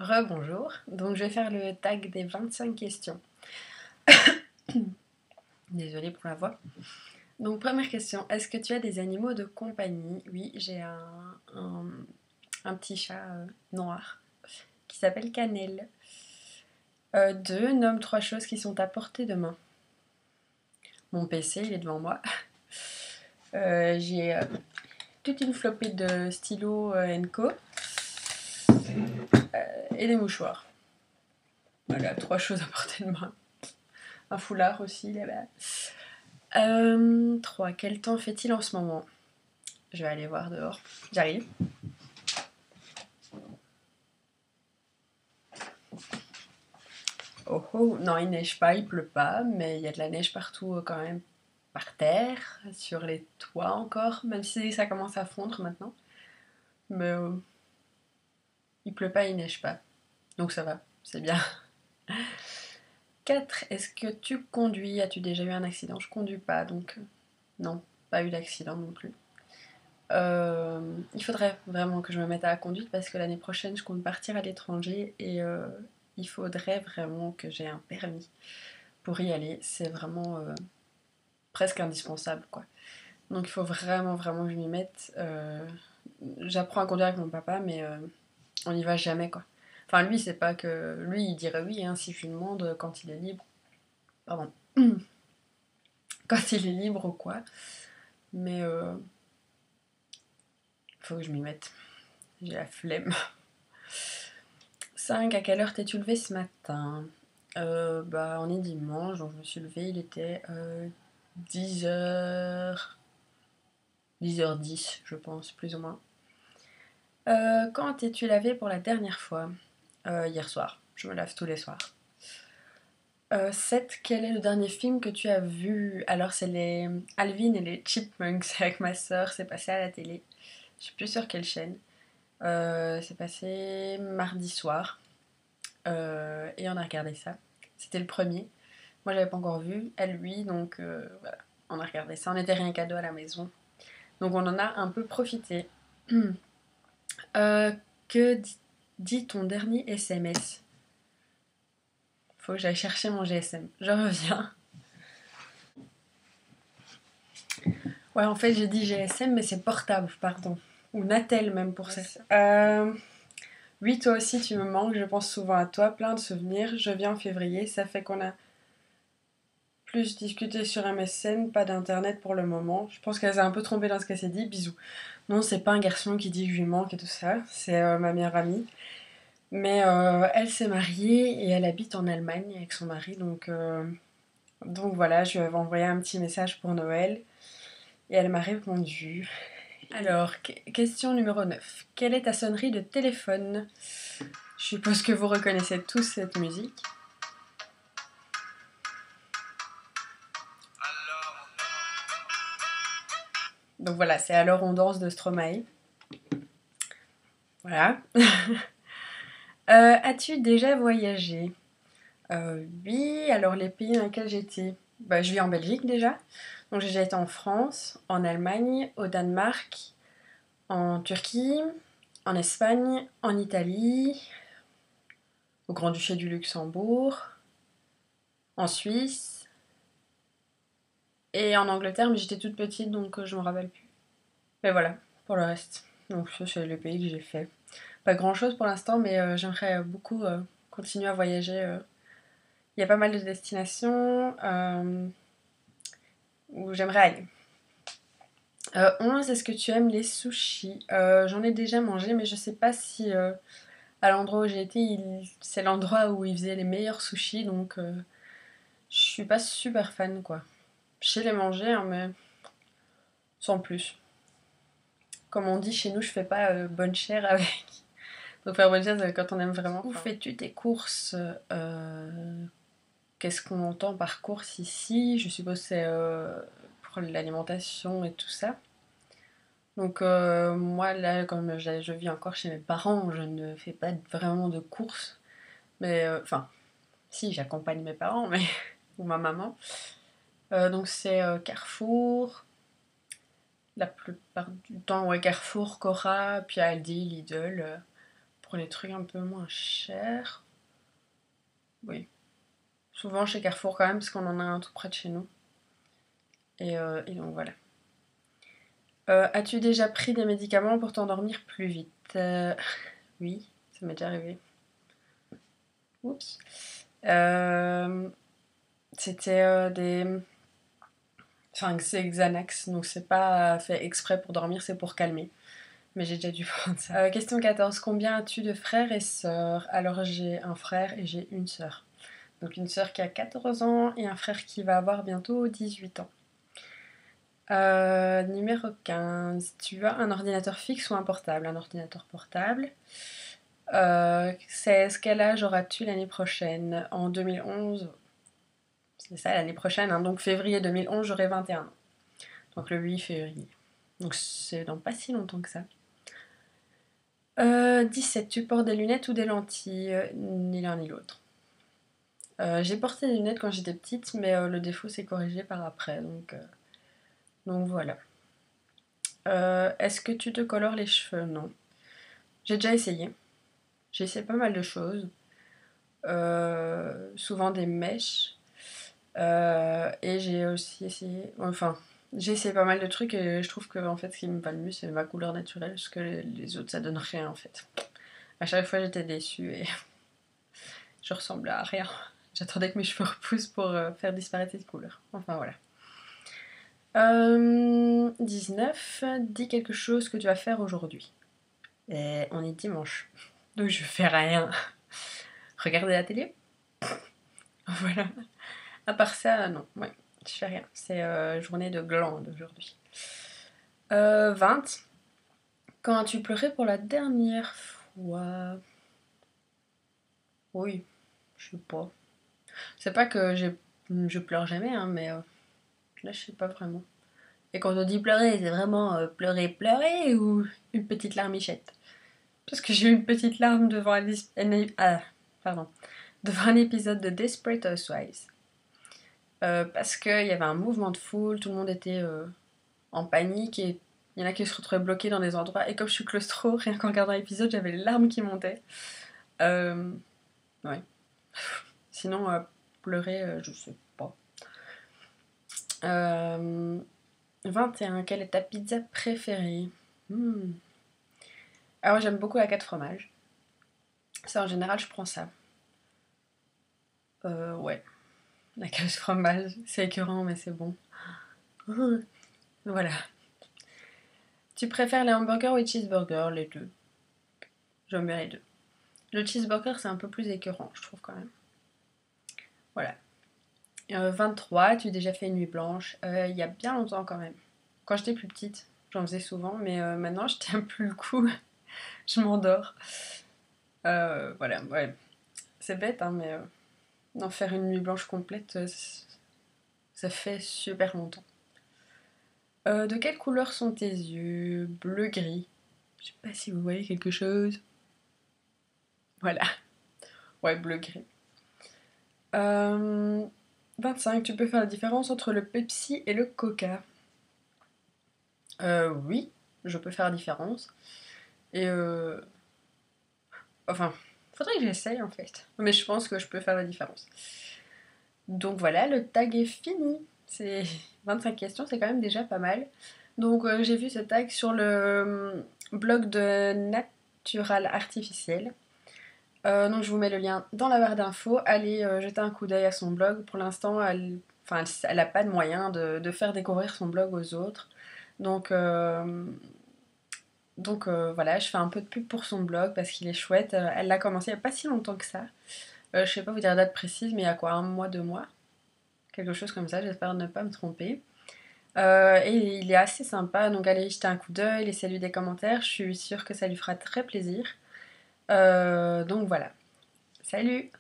Rebonjour, donc je vais faire le tag des 25 questions. Désolée pour la voix. Donc première question, est-ce que tu as des animaux de compagnie? Oui, j'ai un petit chat noir qui s'appelle Cannelle. Deux, nomme trois choses qui sont à portée de main. Mon PC, il est devant moi. J'ai toute une flopée de stylos Co et des mouchoirs. Voilà, trois choses à portée de main. Un foulard aussi là-bas. 3. Quel temps fait-il en ce moment? Je vais aller voir dehors. J'arrive. Oh oh, non, il neige pas, il pleut pas, mais il y a de la neige partout quand même par terre, sur les toits encore, même si ça commence à fondre maintenant. Mais il pleut pas, il neige pas. Donc ça va, c'est bien. 4. Est-ce que tu conduis? As-tu déjà eu un accident? Je conduis pas, donc non, pas eu d'accident non plus. Il faudrait vraiment que je me mette à la conduite parce que l'année prochaine je compte partir à l'étranger et il faudrait vraiment que j'ai un permis pour y aller. C'est vraiment presque indispensable quoi. Donc il faut vraiment que je m'y mette. J'apprends à conduire avec mon papa mais on n'y va jamais quoi. Enfin lui c'est pas que... Lui il dirait oui hein, si je lui demande quand il est libre. Pardon. Quand il est libre ou quoi. Mais faut que je m'y mette. J'ai la flemme. 5. À quelle heure t'es-tu levé ce matin? On est dimanche, donc je me suis levée, il était 10h... 10h10, je pense, plus ou moins. Quand t'es-tu lavé pour la dernière fois? Hier soir, je me lave tous les soirs. 7. Quel est le dernier film que tu as vu? Alors c'est les Alvin et les Chipmunks avec ma soeur, c'est passé à la télé. Je suis plus sur quelle chaîne. C'est passé mardi soir. Et on a regardé ça. C'était le premier. Moi, j'avais pas encore vu. Elle, lui, donc voilà. On a regardé ça. On était rien cadeau à la maison. Donc, on en a un peu profité. Euh, que dit ton dernier SMS? Faut que j'aille chercher mon GSM. Je reviens. Ouais, en fait, j'ai dit GSM, mais c'est portable, pardon. Ou Natel, même pour ça. Oui, toi aussi, tu me manques. Je pense souvent à toi. Plein de souvenirs. Je viens en février. Ça fait qu'on a plus discuté sur MSN, pas d'internet pour le moment. Je pense qu'elle s'est un peu trompée dans ce qu'elle s'est dit. Bisous. Non, c'est pas un garçon qui dit que je lui manque et tout ça. C'est ma meilleure amie. Mais elle s'est mariée et elle habite en Allemagne avec son mari. Donc voilà, je lui avais envoyé un petit message pour Noël. Et elle m'a répondu. Alors, question numéro 9. Quelle est ta sonnerie de téléphone? Je suppose que vous reconnaissez tous cette musique. Donc voilà, c'est Alors on danse de Stromae. Voilà. As-tu déjà voyagé? Oui, alors les pays dans lesquels j'étais. Je vis en Belgique déjà. Donc j'ai déjà été en France, en Allemagne, au Danemark, en Turquie, en Espagne, en Italie, au Grand-Duché du Luxembourg, en Suisse et en Angleterre, mais j'étais toute petite donc je me rappelle plus. Mais voilà, pour le reste. Donc ça c'est les pays que j'ai fait. Pas grand chose pour l'instant, mais j'aimerais beaucoup continuer à voyager. Il y a pas mal de destinations où j'aimerais aller. 11. Est-ce que tu aimes les sushis? J'en ai déjà mangé, mais je sais pas si à l'endroit où j'ai été, c'est l'endroit où ils faisaient les meilleurs sushis, donc je suis pas super fan quoi. Je sais les manger, hein, mais sans plus. Comme on dit chez nous, je fais pas bonne chère avec. Donc faire bonne chère, c'est quand on aime vraiment. Où fais-tu tes courses? Qu'est-ce qu'on entend par course ici? Je suppose que c'est pour l'alimentation et tout ça. Donc moi là, comme je vis encore chez mes parents, je ne fais pas vraiment de courses. Mais enfin, si j'accompagne mes parents, mais ou ma maman. Donc c'est Carrefour, la plupart du temps, ouais, Carrefour, Cora, puis Aldi, Lidl, pour les trucs un peu moins chers. Oui. Souvent chez Carrefour quand même, parce qu'on en a un tout près de chez nous. Et donc voilà. As-tu déjà pris des médicaments pour t'endormir plus vite? Oui, ça m'est déjà arrivé. Oups. C'était des... Enfin, c'est Xanax, donc c'est pas fait exprès pour dormir, c'est pour calmer. Mais j'ai déjà dû prendre ça. Question 14. Combien as-tu de frères et sœurs? Alors j'ai un frère et j'ai une sœur. Donc une sœur qui a 14 ans et un frère qui va avoir bientôt 18 ans. Numéro 15. Tu as un ordinateur fixe ou un portable? Un ordinateur portable. Quel âge auras-tu l'année prochaine? En 2011. C'est ça l'année prochaine, hein. Donc février 2011, j'aurai 21 ans. Donc le 8 février. Donc c'est dans pas si longtemps que ça. 17. Tu portes des lunettes ou des lentilles? Ni l'un ni l'autre. J'ai porté des lunettes quand j'étais petite, mais le défaut s'est corrigé par après. Donc voilà. Est-ce que tu te colores les cheveux? Non. J'ai déjà essayé. J'ai essayé pas mal de choses. Souvent des mèches. Et j'ai aussi essayé... Enfin, j'ai essayé pas mal de trucs et je trouve que en fait, ce qui me va le mieux, c'est ma couleur naturelle. Parce que les autres, ça donne rien en fait. À chaque fois, j'étais déçue et je ressemblais à rien. J'attendais que mes cheveux repoussent pour faire disparaître cette couleur. Enfin voilà. 19. Dis quelque chose que tu vas faire aujourd'hui. Et on est dimanche. Donc je fais rien. Regarder la télé. Voilà. À part ça, non. Ouais, je fais rien. C'est journée de glande aujourd'hui. 20. Quand as-tu pleuré pour la dernière fois? Oui, je sais pas. C'est pas que je pleure jamais, hein, mais là, je sais pas vraiment. Et quand on dit pleurer, c'est vraiment pleurer, pleurer ou une petite larmichette? Parce que j'ai eu une petite larme devant devant un épisode de Desperate Housewives. Parce qu'il y avait un mouvement de foule, tout le monde était en panique et il y en a qui se retrouvaient bloqués dans des endroits. Et comme je suis claustro, rien qu'en regardant l'épisode, j'avais les larmes qui montaient. Ouais. Sinon, pleurer, je sais pas. 21. Quelle est ta pizza préférée? Alors, j'aime beaucoup la 4 fromages. Ça, en général, je prends ça. Ouais. La 4 fromages, c'est écœurant, mais c'est bon. Voilà. Tu préfères les hamburgers ou les cheeseburgers? Les deux. J'aime bien les deux. Le cheeseburger, c'est un peu plus écœurant, je trouve quand même. Voilà. 23. Tu as déjà fait une nuit blanche? Il y a bien longtemps quand même. Quand j'étais plus petite, j'en faisais souvent, mais maintenant, je tiens plus le coup. Je m'endors. Voilà, ouais. C'est bête, hein, mais d'en faire une nuit blanche complète, ça fait super longtemps. De quelle couleur sont tes yeux? Bleu-gris. Je sais pas si vous voyez quelque chose. Voilà. Ouais, bleu-gris. 25. Tu peux faire la différence entre le Pepsi et le Coca? Oui, je peux faire la différence. Et enfin, faudrait que j'essaye en fait. Mais je pense que je peux faire la différence. Donc voilà, le tag est fini. C'est 25 questions, c'est quand même déjà pas mal. Donc j'ai vu ce tag sur le blog de Natural Artificiel. Donc je vous mets le lien dans la barre d'infos. Allez jeter un coup d'œil à son blog. Pour l'instant, elle n'a pas de moyen de faire découvrir son blog aux autres. Donc voilà, je fais un peu de pub pour son blog parce qu'il est chouette. Elle l'a commencé il n'y a pas si longtemps que ça. Je sais pas vous dire la date précise, mais il y a quoi, un mois, 2 mois? Quelque chose comme ça, j'espère ne pas me tromper. Et il est assez sympa, donc allez y jeter un coup d'œil, laissez-lui des commentaires, je suis sûre que ça lui fera très plaisir. Donc voilà. Salut!